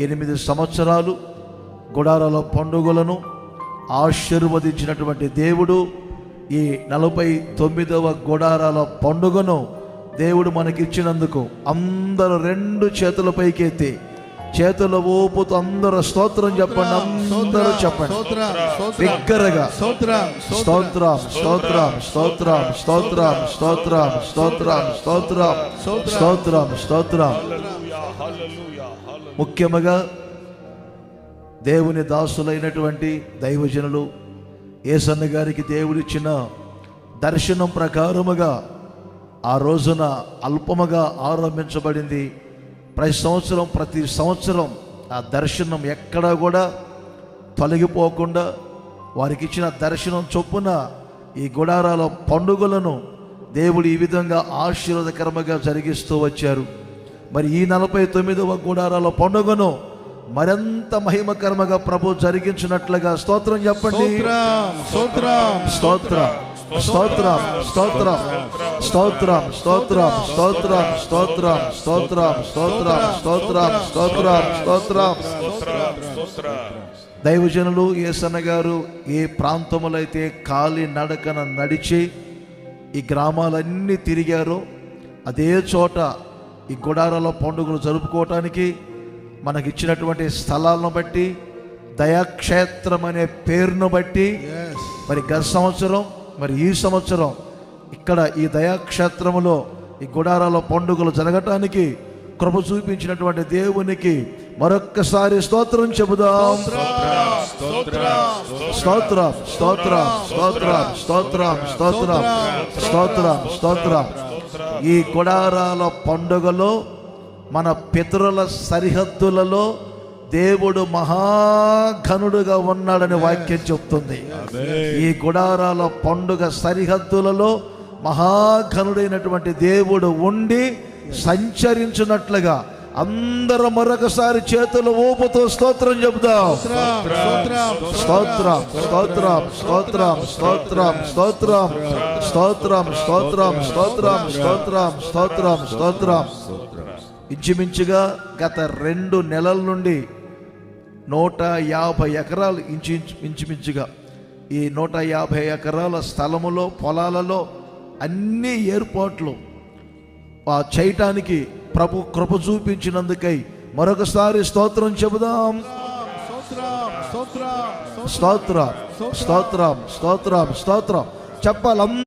8 సంవత్సరాలు గుడారాల పండుగలను ఆశీర్వదించినటువంటి దేవుడు ఈ 49వ గుడారాల పండుగను దేవుడు మనకిచ్చినందుకు అందరూ 2 చేతుల పైకెత్తి చేతుల ఊపుతూ అందరూ స్తోత్రం చెప్పండి. అందరూ చెప్పండి బిగ్గరగా. స్తోత్రం స్తోత్రం స్తోత్రం స్తోత్రం స్తోత్రం స్తోత్రం స్తోత్రం స్తోత్రం స్తోత్రం. ముఖ్యముగా దేవుని దాసులైనటువంటి దైవజనులు యేసన్న గారికి దేవుడిచ్చిన దర్శనం ప్రకారముగా ఆ రోజున అల్పముగా ఆరంభించబడింది. ప్రతి సంవత్సరం ఆ దర్శనం ఎక్కడా కూడా తొలగిపోకుండా వారికి ఇచ్చిన దర్శనం చొప్పున ఈ గుడారాల పండుగలను దేవుడు ఈ విధంగా ఆశీర్వాదకరంగా జరిగిస్తూ వచ్చారు. మరి ఈ 49వ గుడారాల పండుగను మరింత మహిమకరంగా ప్రభు జరిగించినట్లుగా స్తోత్రం చెప్పండి. స్తోత్రం స్తోత్రం స్తోత్రం స్తోత్రం స్తోత్రం స్తోత్రం స్తోత్రం స్తోత్రం స్తోత్రం స్తోత్రం స్తోత్రం స్తోత్రం స్తోత్రం. దైవజనులు యేసన్న గారు ఏ ప్రాంతములో అయితే కాలి నడకన నడిచి ఈ గ్రామాలన్నీ తిరిగారో అదే చోట ఈ గుడారాల పండుగలు జరుపుకోవటానికి మనకిచ్చినటువంటి స్థలాలను బట్టి దయాక్షేత్రం అనే పేరును బట్టి మరి గత సంవత్సరం మరి ఈ సంవత్సరం ఇక్కడ ఈ దయాక్షేత్రములో ఈ గుడారాల పండుగలు జరగటానికి కృప చూపించినటువంటి దేవునికి మరొక్కసారి స్తోత్రం చెబుదాం. స్తోత్రం స్తోత్రం స్తోత్రం స్తోత్రం స్తోత్రం స్తోత్రం స్తోత్రం. ఈ గుడారాల పండుగలో మన పితరుల సరిహద్దులలో దేవుడు మహాఘనుడుగా ఉన్నాడని వాక్యం చెప్తుంది. ఈ గుడారాల పండుగ సరిహద్దులలో మహాఘనుడైనటువంటి దేవుడు ఉండి సంచరించినట్లుగా అందరూ మరొకసారి చేతులు ఊపుతూ స్తోత్రం చెబుదాం. స్తోత్రం స్తోత్రం స్తోత్రం స్తోత్రం స్తోత్రం స్తోత్రం స్తోత్రం స్తోత్రం స్తోత్రం స్తోత్రం స్తోత్రం. ఇంచుమించుగా గత 2 నెలల నుండి 150 ఎకరాలు ఇంచుమించుగా ఈ 150 ఎకరాల స్థలములో పొలాలలో అన్ని ఏర్పాట్లు చేయటానికి ప్రభు కృప చూపించినందుకై మరొకసారి స్తోత్రం చెబుదాం. స్తోత్రం స్తోత్రం స్తోత్రం స్తోత్రం చెప్పాలి.